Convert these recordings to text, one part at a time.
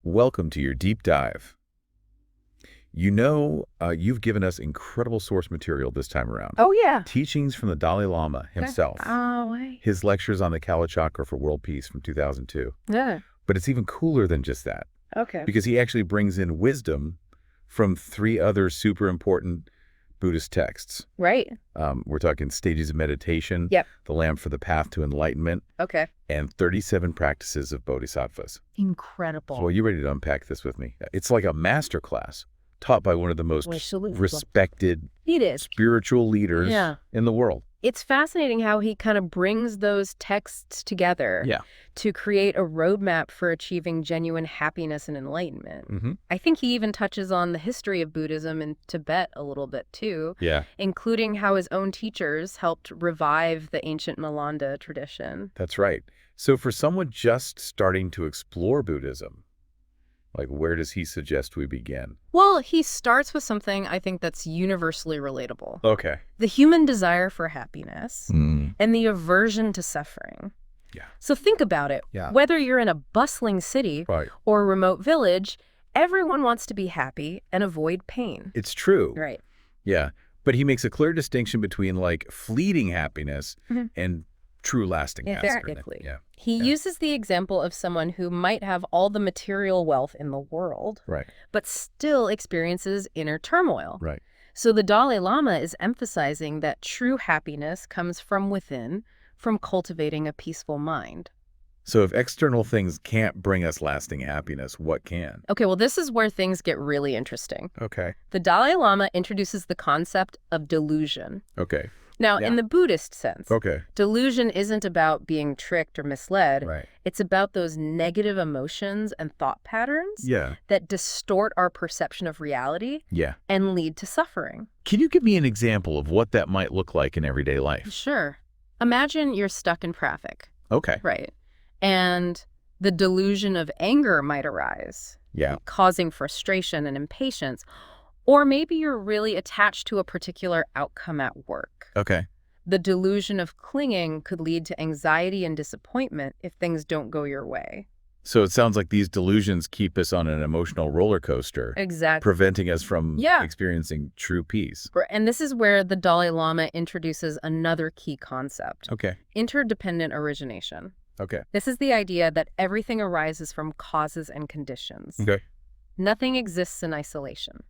Welcome to your deep dive. You've given us incredible source material this time around. Oh, yeah. Teachings from the Dalai Lama himself. Oh, wait. His lectures on the kalchakra for world peace from 2002. Yeah. But it's even cooler than just that. Okay. Because he actually brings in wisdom from 3 other super important Buddhist texts. Right. We're talking Stages of Meditation, Yep. The Lamp for the Path to Enlightenment, Okay. and 37 Practices of Bodhisattvas. Incredible. So, well, you ready to unpack this with me? It's like a master class taught by one of the most respected spiritual leaders in the world. It's fascinating how he kind of brings those texts together to create a roadmap for achieving genuine happiness and enlightenment. Mm-hmm. I think he even touches on the history of Buddhism in Tibet a little bit too, including how his own teachers helped revive the ancient Nalanda tradition. That's right. So for someone just starting to explore Buddhism, like, where does he suggest we begin? Well, he starts with something I think that's universally relatable. Okay. The human desire for happiness and the aversion to suffering. Yeah. So think about it. Yeah. Whether you're in a bustling city or a remote village, everyone wants to be happy and avoid pain. It's true. Right. Yeah. But he makes a clear distinction between, like, fleeting happiness and true lasting happiness. Exactly. He uses the example of someone who might have all the material wealth in the world, but still experiences inner turmoil. Right. So the Dalai Lama is emphasizing that true happiness comes from within, from cultivating a peaceful mind. So if external things can't bring us lasting happiness, what can? Okay, well, this is where things get really interesting. Okay. The Dalai Lama introduces the concept of delusion. Okay. Now, in the Buddhist sense, Okay. delusion isn't about being tricked or misled. Right. It's about those negative emotions and thought patterns Yeah. that distort our perception of reality Yeah. and lead to suffering. Can you give me an example of what that might look like in everyday life? Sure. Imagine you're stuck in traffic. Okay. Right. And the delusion of anger might arise. Yeah. Causing frustration and impatience. Or maybe you're really attached to a particular outcome at work. Okay. The delusion of clinging could lead to anxiety and disappointment if things don't go your way. So it sounds like these delusions keep us on an emotional roller coaster. Exactly. Preventing us from experiencing true peace. And this is where the Dalai Lama introduces another key concept. Okay. Interdependent origination. Okay. This is the idea that everything arises from causes and conditions. Okay. Nothing exists in isolation.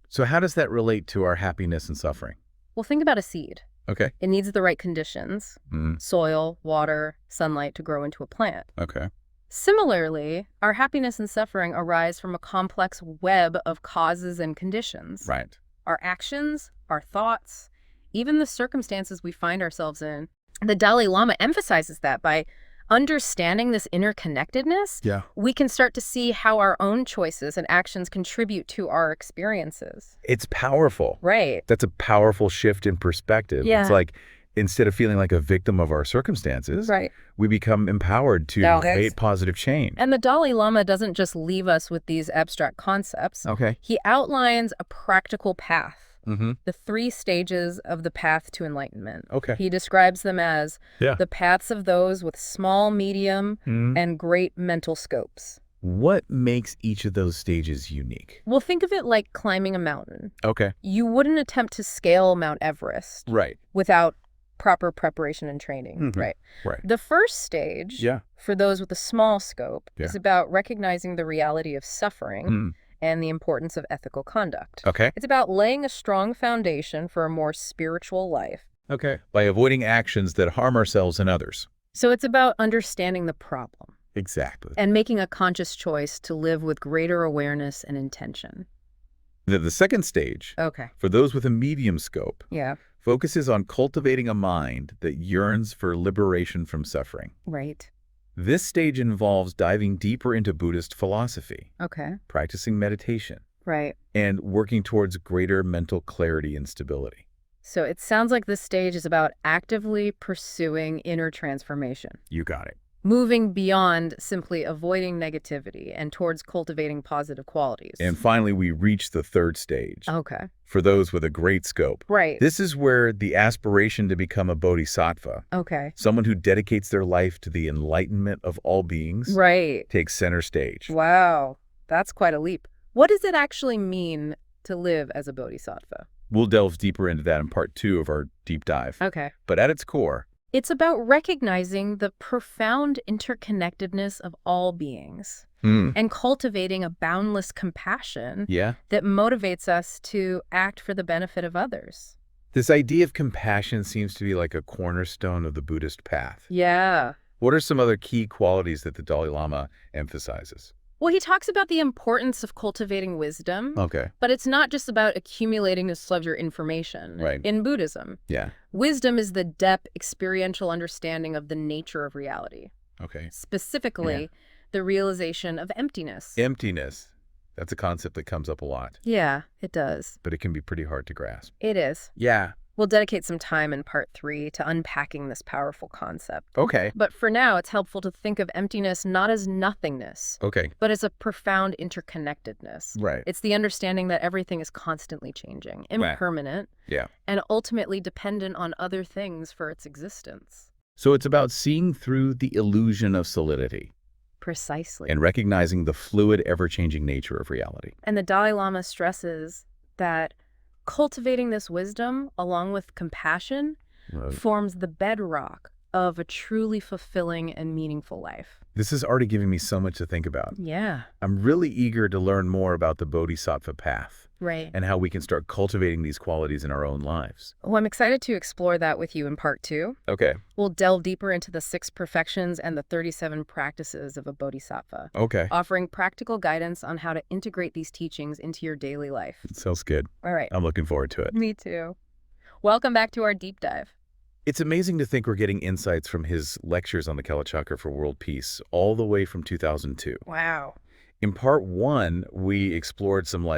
So how does that relate to our happiness and suffering? Well, think about a seed. Okay. It needs the right conditions, soil, water, sunlight to grow into a plant. Okay. Similarly, our happiness and suffering arise from a complex web of causes and conditions. Right. Our actions, our thoughts, even the circumstances we find ourselves in. The Dalai Lama emphasizes that by understanding this interconnectedness, we can start to see how our own choices and actions contribute to our experiences. It's powerful. Right. That's a powerful shift in perspective. Yeah. It's like, instead of feeling like a victim of our circumstances, we become empowered to create positive change. And the Dalai Lama doesn't just leave us with these abstract concepts. Okay. He outlines a practical path. Mm-hmm. The 3 stages of the path to enlightenment. Okay. He describes them as the paths of those with small, medium, and great mental scopes. What makes each of those stages unique? Well, think of it like climbing a mountain. Okay. You wouldn't attempt to scale Mount Everest without proper preparation and training, right? The first stage, for those with a small scope, is about recognizing the reality of suffering and the importance of ethical conduct. Okay. It's about laying a strong foundation for a more spiritual life. Okay. By avoiding actions that harm ourselves and others. So it's about understanding the problem. Exactly. And making a conscious choice to live with greater awareness and intention. The second stage, for those with a medium scope, focuses on cultivating a mind that yearns for liberation from suffering. Right. This stage involves diving deeper into Buddhist philosophy, practicing meditation, and working towards greater mental clarity and stability. So it sounds like this stage is about actively pursuing inner transformation. You got it. Moving beyond simply avoiding negativity and towards cultivating positive qualities. And finally, we reach the third stage. Okay. For those with a great scope. Right. This is where the aspiration to become a bodhisattva, someone who dedicates their life to the enlightenment of all beings, takes center stage. Wow. That's quite a leap. What does it actually mean to live as a bodhisattva? We'll delve deeper into that in part 2 of our deep dive. Okay. But at its core, it's about recognizing the profound interconnectedness of all beings and cultivating a boundless compassion that motivates us to act for the benefit of others. This idea of compassion seems to be like a cornerstone of the Buddhist path. Yeah. What are some other key qualities that the Dalai Lama emphasizes? Well, he talks about the importance of cultivating wisdom. Okay. But it's not just about accumulating a sludge of information. Right. In Buddhism, wisdom is the depth, experiential understanding of the nature of reality. Okay. Specifically, the realization of emptiness. Emptiness. That's a concept that comes up a lot. Yeah, it does. But it can be pretty hard to grasp. It is. Yeah. We'll dedicate some time in part 3 to unpacking this powerful concept. Okay. But for now, it's helpful to think of emptiness not as nothingness, but as a profound interconnectedness. Right. It's the understanding that everything is constantly changing, impermanent, and ultimately dependent on other things for its existence. So it's about seeing through the illusion of solidity. Precisely. And recognizing the fluid, ever-changing nature of reality. And the Dalai Lama stresses that cultivating this wisdom, along with compassion, forms the bedrock of a truly fulfilling and meaningful life. This is already giving me so much to think about. Yeah. I'm really eager to learn more about the Bodhisattva path. Right. And how we can start cultivating these qualities in our own lives. Well, I'm excited to explore that with you in part 2. Okay. We'll delve deeper into the 6 perfections and the 37 practices of a bodhisattva. Okay. Offering practical guidance on how to integrate these teachings into your daily life. Sounds good. All right. I'm looking forward to it. Me too. Welcome back to our deep dive. It's amazing to think we're getting insights from his lectures on the kalchakra for world peace all the way from 2002. Wow. In part 1, we explored some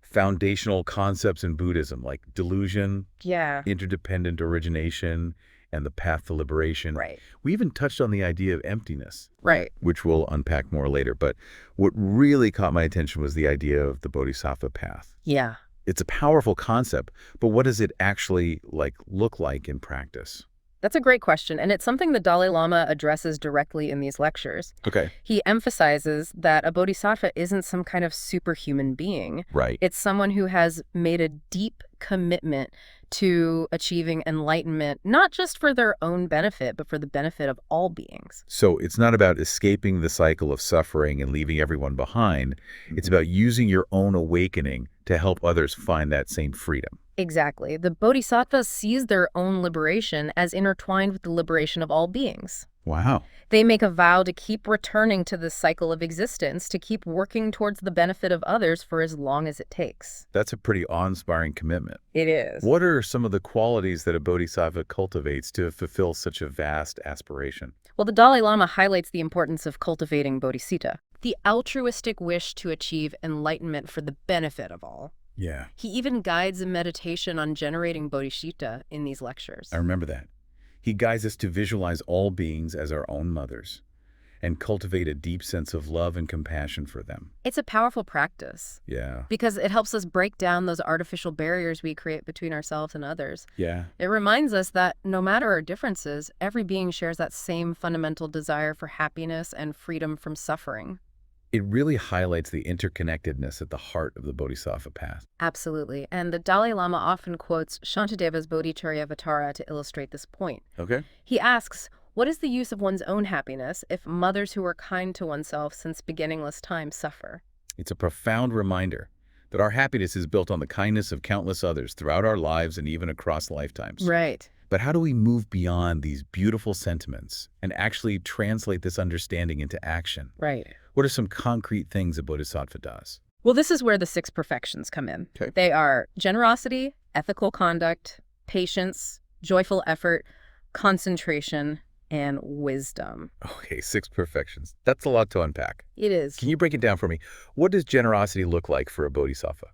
foundational concepts in Buddhism, like delusion, interdependent origination, and the path to liberation. Right. We even touched on the idea of emptiness, right, which we'll unpack more later. But what really caught my attention was the idea of the Bodhisattva path. Yeah. It's a powerful concept, but what does it actually look like in practice? That's a great question, and it's something the Dalai Lama addresses directly in these lectures. Okay. He emphasizes that a bodhisattva isn't some kind of superhuman being. Right. It's someone who has made a deep commitment to achieving enlightenment, not just for their own benefit, but for the benefit of all beings. So it's not about escaping the cycle of suffering and leaving everyone behind. It's about using your own awakening to help others find that same freedom. Exactly. The bodhisattvas sees their own liberation as intertwined with the liberation of all beings. Wow. They make a vow to keep returning to the cycle of existence, to keep working towards the benefit of others for as long as it takes. That's a pretty awe-inspiring commitment. It is. What are some of the qualities that a bodhisattva cultivates to fulfill such a vast aspiration? Well, the Dalai Lama highlights the importance of cultivating bodhicitta, the altruistic wish to achieve enlightenment for the benefit of all. Yeah. He even guides a meditation on generating bodhicitta in these lectures. I remember that. He guides us to visualize all beings as our own mothers and cultivate a deep sense of love and compassion for them. It's a powerful practice. Yeah. Because it helps us break down those artificial barriers we create between ourselves and others. Yeah. It reminds us that no matter our differences, every being shares that same fundamental desire for happiness and freedom from suffering. It really highlights the interconnectedness at the heart of the Bodhisattva path. Absolutely. And the Dalai Lama often quotes Shantideva's Bodhicharyavatara to illustrate this point. Okay. He asks, what is the use of one's own happiness if mothers who are kind to oneself since beginningless time suffer? It's a profound reminder that our happiness is built on the kindness of countless others throughout our lives and even across lifetimes. Right. But how do we move beyond these beautiful sentiments and actually translate this understanding into action? Right. What are some concrete things a bodhisattva does? Well, this is where the 6 perfections come in. Okay. They are generosity, ethical conduct, patience, joyful effort, concentration, and wisdom. Okay, 6 perfections. That's a lot to unpack. It is. Can you break it down for me? What does generosity look like for a bodhisattva?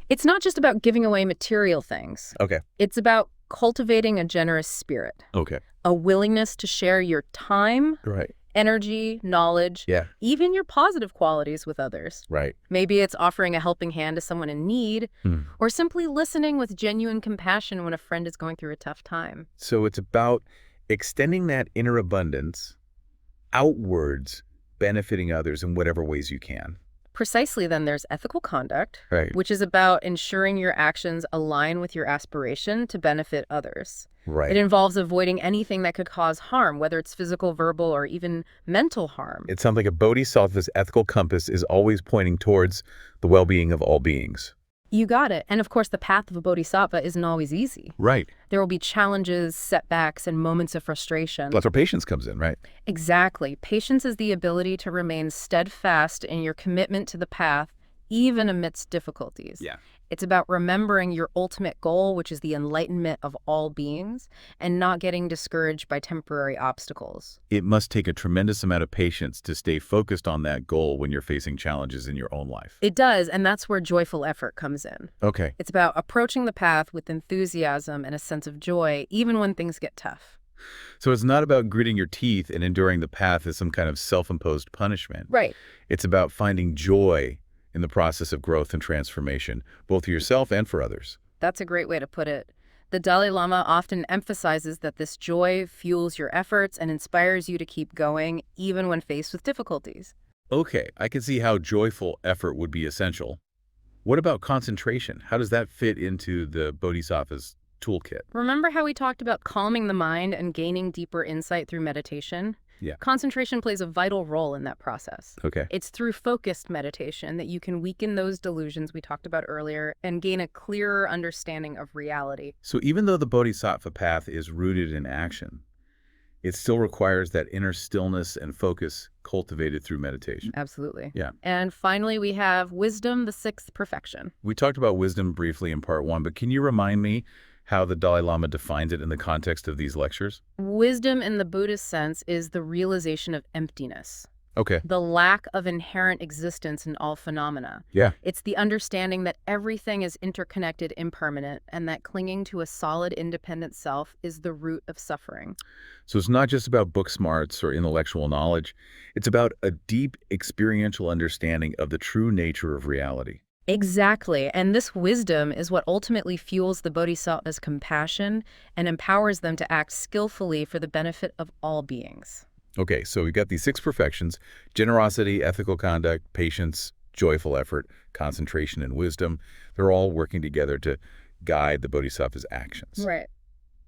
It's not just about giving away material things. Okay. It's about cultivating a generous spirit. Okay. A willingness to share your time, Right. energy, knowledge, even your positive qualities with others. Right. Maybe it's offering a helping hand to someone in need, or simply listening with genuine compassion when a friend is going through a tough time. So it's about extending that inner abundance outwards, benefiting others in whatever ways you can. Precisely. Then there's ethical conduct, Right. which is about ensuring your actions align with your aspiration to benefit others. Right. It involves avoiding anything that could cause harm, whether it's physical, verbal, or even mental harm. It sounds like a bodhisattva's ethical compass is always pointing towards the well-being of all beings. You got it. And of course, the path of a bodhisattva isn't always easy. Right. There will be challenges, setbacks, and moments of frustration. That's where patience comes in, right? Exactly. Patience is the ability to remain steadfast in your commitment to the path, even amidst difficulties. Yeah. It's about remembering your ultimate goal, which is the enlightenment of all beings, and not getting discouraged by temporary obstacles. It must take a tremendous amount of patience to stay focused on that goal when you're facing challenges in your own life. It does, and that's where joyful effort comes in. Okay. It's about approaching the path with enthusiasm and a sense of joy, even when things get tough. So it's not about gritting your teeth and enduring the path as some kind of self-imposed punishment. Right. It's about finding joy in the process of growth and transformation, both for yourself and for others. That's a great way to put it. The Dalai Lama often emphasizes that this joy fuels your efforts and inspires you to keep going, even when faced with difficulties. Okay, I can see how joyful effort would be essential. What about concentration? How does that fit into the Bodhisattva's toolkit? Remember how we talked about calming the mind and gaining deeper insight through meditation? Yeah. Concentration plays a vital role in that process. Okay. It's through focused meditation that you can weaken those delusions we talked about earlier and gain a clearer understanding of reality. So even though the Bodhisattva path is rooted in action, it still requires that inner stillness and focus cultivated through meditation. Absolutely. Yeah. And finally, we have wisdom, the sixth perfection. We talked about wisdom briefly in part 1, but can you remind me how the Dalai Lama defines it in the context of these lectures? Wisdom in the Buddhist sense is the realization of emptiness. Okay. The lack of inherent existence in all phenomena. Yeah. It's the understanding that everything is interconnected, impermanent, and that clinging to a solid, independent self is the root of suffering. So it's not just about book smarts or intellectual knowledge. It's about a deep experiential understanding of the true nature of reality. Exactly. And this wisdom is what ultimately fuels the bodhisattva's compassion and empowers them to act skillfully for the benefit of all beings. Okay, so we've got these 6 perfections: generosity, ethical conduct, patience, joyful effort, concentration, and wisdom. They're all working together to guide the bodhisattva's actions. Right.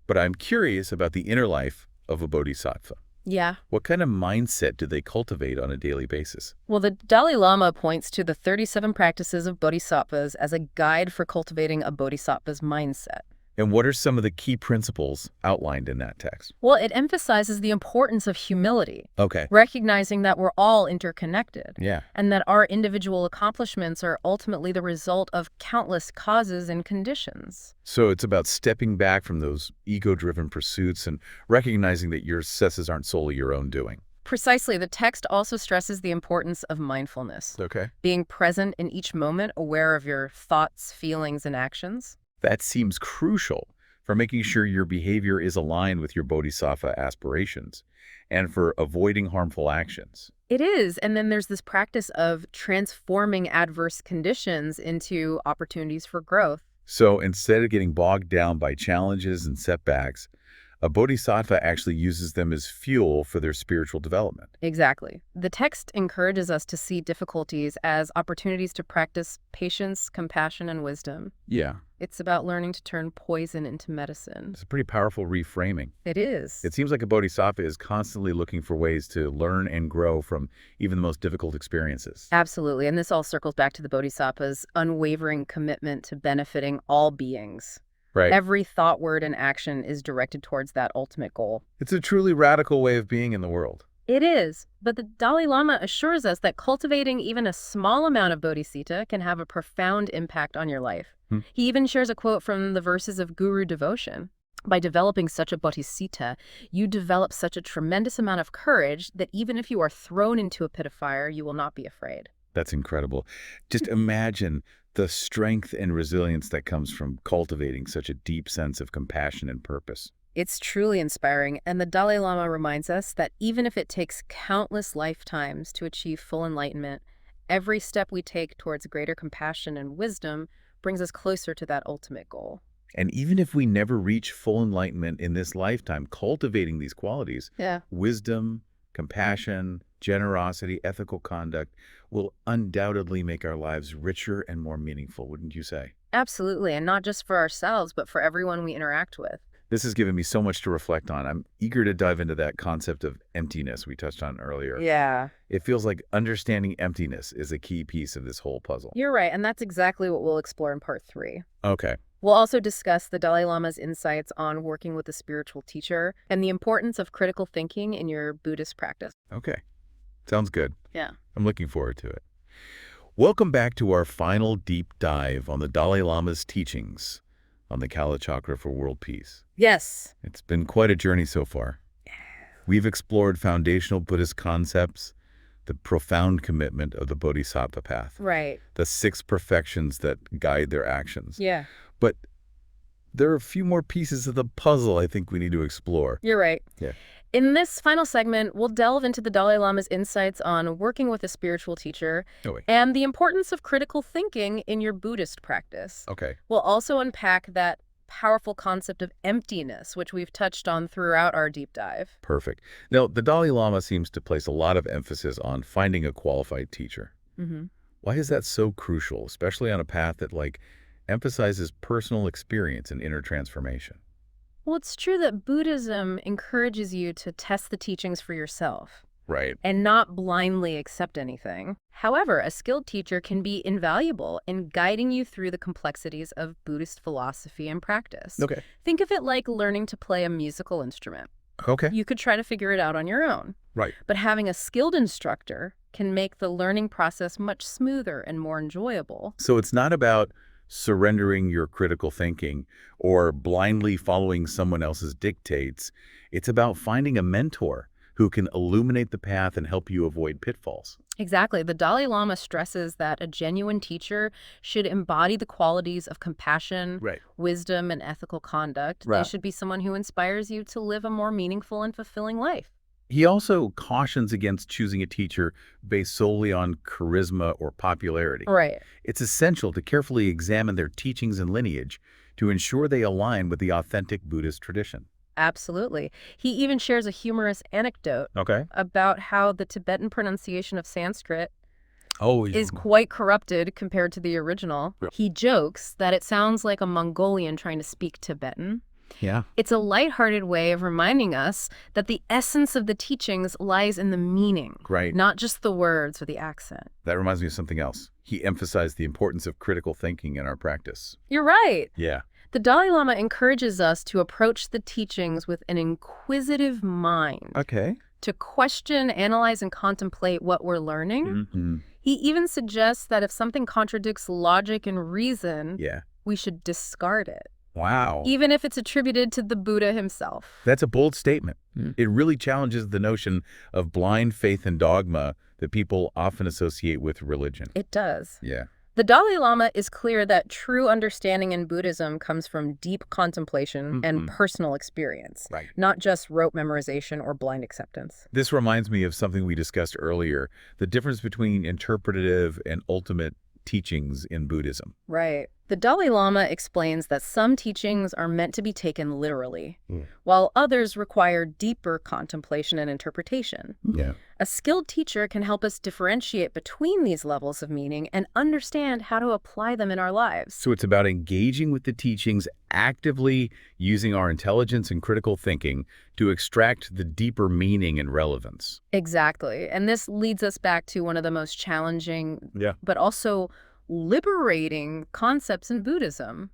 But I'm curious about the inner life of a bodhisattva. Yeah. What kind of mindset do they cultivate on a daily basis? Well, the Dalai Lama points to the 37 practices of bodhisattvas as a guide for cultivating a bodhisattva's mindset. And what are some of the key principles outlined in that text? Well, it emphasizes the importance of humility, Okay. recognizing that we're all interconnected, Yeah. and that our individual accomplishments are ultimately the result of countless causes and conditions. So it's about stepping back from those ego-driven pursuits and recognizing that your successes aren't solely your own doing. Precisely. The text also stresses the importance of mindfulness, Okay. being present in each moment, aware of your thoughts, feelings, and actions. That seems crucial for making sure your behavior is aligned with your bodhisattva aspirations and for avoiding harmful actions. It is. And then there's this practice of transforming adverse conditions into opportunities for growth. So instead of getting bogged down by challenges and setbacks, a bodhisattva actually uses them as fuel for their spiritual development. Exactly. The text encourages us to see difficulties as opportunities to practice patience, compassion, and wisdom. Yeah. It's about learning to turn poison into medicine. It's a pretty powerful reframing. It is. It seems like a bodhisattva is constantly looking for ways to learn and grow from even the most difficult experiences. Absolutely. And this all circles back to the bodhisattva's unwavering commitment to benefiting all beings. Right. Every thought, word, and action is directed towards that ultimate goal. It's a truly radical way of being in the world. It is, but the Dalai Lama assures us that cultivating even a small amount of bodhicitta can have a profound impact on your life. He even shares a quote from the verses of Guru devotion. By developing such a bodhicitta, you develop such a tremendous amount of courage that even if you are thrown into a pit of fire, you will not be afraid. That's incredible. Just imagine the strength and resilience that comes from cultivating such a deep sense of compassion and purpose. It's truly inspiring, and the Dalai Lama reminds us that even if it takes countless lifetimes to achieve full enlightenment, every step we take towards greater compassion and wisdom brings us closer to that ultimate goal. And even if we never reach full enlightenment in this lifetime, cultivating these qualities, wisdom, compassion, generosity, ethical conduct will undoubtedly make our lives richer and more meaningful, wouldn't you say? Absolutely, and not just for ourselves, but for everyone we interact with. This has given me so much to reflect on. I'm eager to dive into that concept of emptiness we touched on earlier. Yeah. It feels like understanding emptiness is a key piece of this whole puzzle. You're right, and that's exactly what we'll explore in part 3. Okay. We'll also discuss the Dalai Lama's insights on working with a spiritual teacher and the importance of critical thinking in your Buddhist practice. Okay. Sounds good. Yeah. I'm looking forward to it. Welcome back to our final deep dive on the Dalai Lama's teachings on the kalchakra for world peace. Yes. It's been quite a journey so far. We've explored foundational Buddhist concepts, the profound commitment of the Bodhisattva path, Right. the 6 perfections that guide their actions. Yeah. But there are a few more pieces of the puzzle I think we need to explore. You're right. Yeah. In this final segment, we'll delve into the Dalai Lama's insights on working with a spiritual teacher and the importance of critical thinking in your Buddhist practice. Okay. We'll also unpack that powerful concept of emptiness, which we've touched on throughout our deep dive. Perfect. Now, the Dalai Lama seems to place a lot of emphasis on finding a qualified teacher. Mm-hmm. Why is that so crucial, especially on a path that, emphasizes personal experience and inner transformation? Well, it's true that Buddhism encourages you to test the teachings for yourself. Right. And not blindly accept anything. However, a skilled teacher can be invaluable in guiding you through the complexities of Buddhist philosophy and practice. Okay. Think of it like learning to play a musical instrument. Okay. You could try to figure it out on your own. Right. But having a skilled instructor can make the learning process much smoother and more enjoyable. So it's not about surrendering your critical thinking or blindly following someone else's dictates. It's about finding a mentor who can illuminate the path and help you avoid pitfalls. Exactly. The Dalai Lama stresses that a genuine teacher should embody the qualities of compassion, wisdom, and ethical conduct. They should be someone who inspires you to live a more meaningful and fulfilling life. He also cautions against choosing a teacher based solely on charisma or popularity. Right. It's essential to carefully examine their teachings and lineage to ensure they align with the authentic Buddhist tradition. Absolutely. He even shares a humorous anecdote about how the Tibetan pronunciation of Sanskrit is quite corrupted compared to the original. He jokes that it sounds like a Mongolian trying to speak Tibetan. Yeah. It's a lighthearted way of reminding us that the essence of the teachings lies in the meaning, not just the words or the accent. That reminds me of something else. He emphasized the importance of critical thinking in our practice. You're right. Yeah. The Dalai Lama encourages us to approach the teachings with an inquisitive mind. Okay. To question, analyze, and contemplate what we're learning. Mm-hmm. He even suggests that if something contradicts logic and reason, we should discard it. Wow. Even if it's attributed to the Buddha himself. That's a bold statement. It really challenges the notion of blind faith and dogma that people often associate with religion. It does. Yeah. The Dalai Lama is clear that true understanding in Buddhism comes from deep contemplation and personal experience, not just rote memorization or blind acceptance. This reminds me of something we discussed earlier, the difference between interpretative and ultimate teachings in Buddhism. Right. The Dalai Lama explains that some teachings are meant to be taken literally, while others require deeper contemplation and interpretation. Yeah. A skilled teacher can help us differentiate between these levels of meaning and understand how to apply them in our lives. So it's about engaging with the teachings, actively using our intelligence and critical thinking to extract the deeper meaning and relevance. Exactly. And this leads us back to one of the most challenging, but also liberating concepts in Buddhism.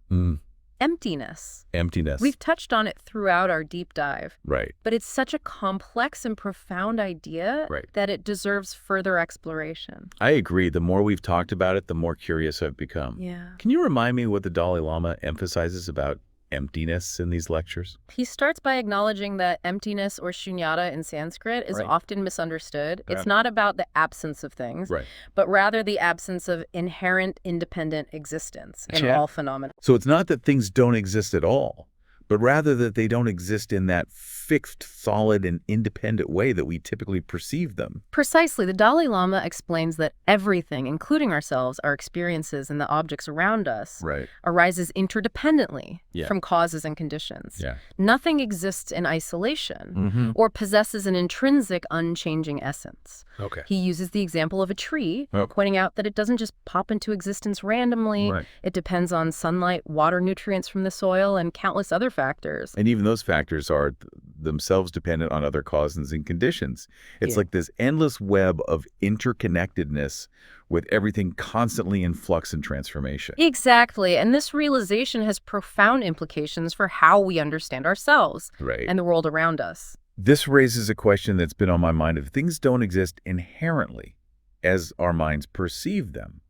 Emptiness. Emptiness. We've touched on it throughout our deep dive. Right. But it's such a complex and profound idea that it deserves further exploration. I agree. The more we've talked about it, the more curious I've become. Yeah. Can you remind me what the Dalai Lama emphasizes about emptiness in these lectures? He starts by acknowledging that emptiness, or shunyata in Sanskrit, is often misunderstood. It's not about the absence of things, but rather the absence of inherent independent existence in all phenomena. So it's not that things don't exist at all, but rather that they don't exist in that fixed, solid, and independent way that we typically perceive them. Precisely. The Dalai Lama explains that everything, including ourselves, our experiences, and the objects around us, arises interdependently from causes and conditions. Nothing exists in isolation or possesses an intrinsic, unchanging essence. He uses the example of a tree, pointing out that it doesn't just pop into existence randomly. It depends on sunlight, water, nutrients from the soil, and countless other factors. And even those factors are themselves dependent on other causes and conditions. It's like this endless web of interconnectedness with everything constantly in flux and transformation. Exactly. And this realization has profound implications for how we understand ourselves and the world around us. This raises a question that's been on my mind. If things don't exist inherently as our minds perceive them,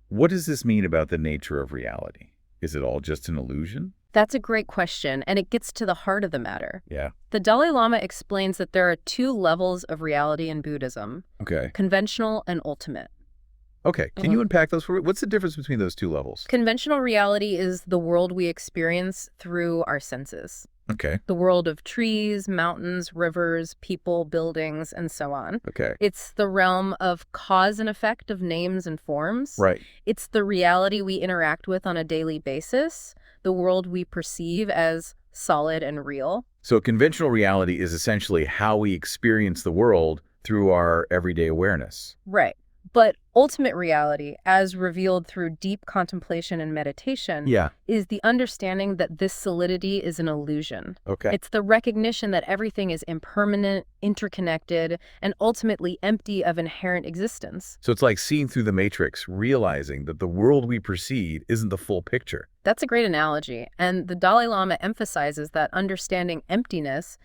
what does this mean about the nature of reality? Is it all just an illusion? That's a great question, and it gets to the heart of the matter. The Dalai Lama explains that there are two levels of reality in Buddhism, conventional and ultimate. Can you unpack those for me? What's the difference between those two levels? Conventional reality is the world we experience through our senses. The world of trees, mountains, rivers, people, buildings, and so on. It's the realm of cause and effect of names and forms. It's the reality we interact with on a daily basis, the world we perceive as solid and real. So conventional reality is essentially how we experience the world through our everyday awareness. But ultimate reality, as revealed through deep contemplation and meditation, is the understanding that this solidity is an illusion. It's the recognition that everything is impermanent, interconnected, and ultimately empty of inherent existence. So it's like seeing through the matrix, realizing that the world we perceive isn't the full picture. That's a great analogy. And the Dalai Lama emphasizes that understanding emptiness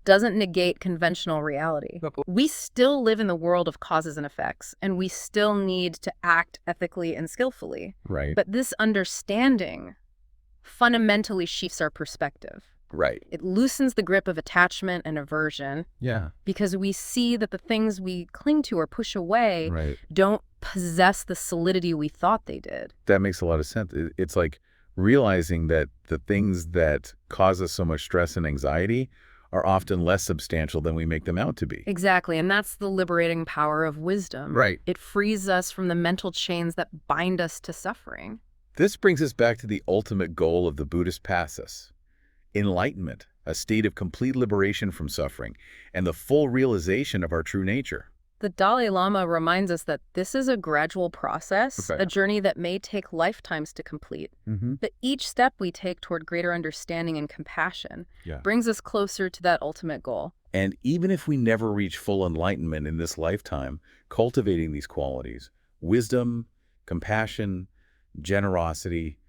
doesn't negate conventional reality. We still live in the world of causes and effects, and we still need to act ethically and skillfully. But this understanding fundamentally shifts our perspective. It loosens the grip of attachment and aversion. Because we see that the things we cling to or push away don't possess the solidity we thought they did. That makes a lot of sense. It's like realizing that the things that cause us so much stress and anxiety are often less substantial than we make them out to be. Exactly, and that's the liberating power of wisdom. It frees us from the mental chains that bind us to suffering. This brings us back to the ultimate goal of the Buddhist paths: enlightenment, a state of complete liberation from suffering, and the full realization of our true nature. The Dalai Lama reminds us that this is a gradual process, a journey that may take lifetimes to complete. But each step we take toward greater understanding and compassion brings us closer to that ultimate goal. And even if we never reach full enlightenment in this lifetime, cultivating these qualities, wisdom, compassion, generosity,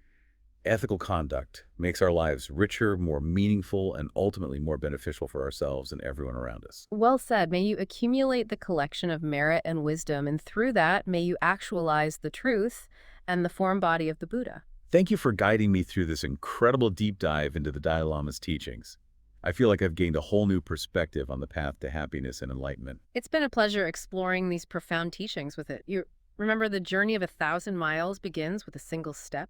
ethical conduct, makes our lives richer, more meaningful, and ultimately more beneficial for ourselves and everyone around us. Well said. May you accumulate the collection of merit and wisdom, and through that, may you actualize the truth and the form body of the Buddha. Thank you for guiding me through this incredible deep dive into the Dalai Lama's teachings. I feel like I've gained a whole new perspective on the path to happiness and enlightenment. It's been a pleasure exploring these profound teachings with it. You remember, the journey of 1,000 miles begins with a single step.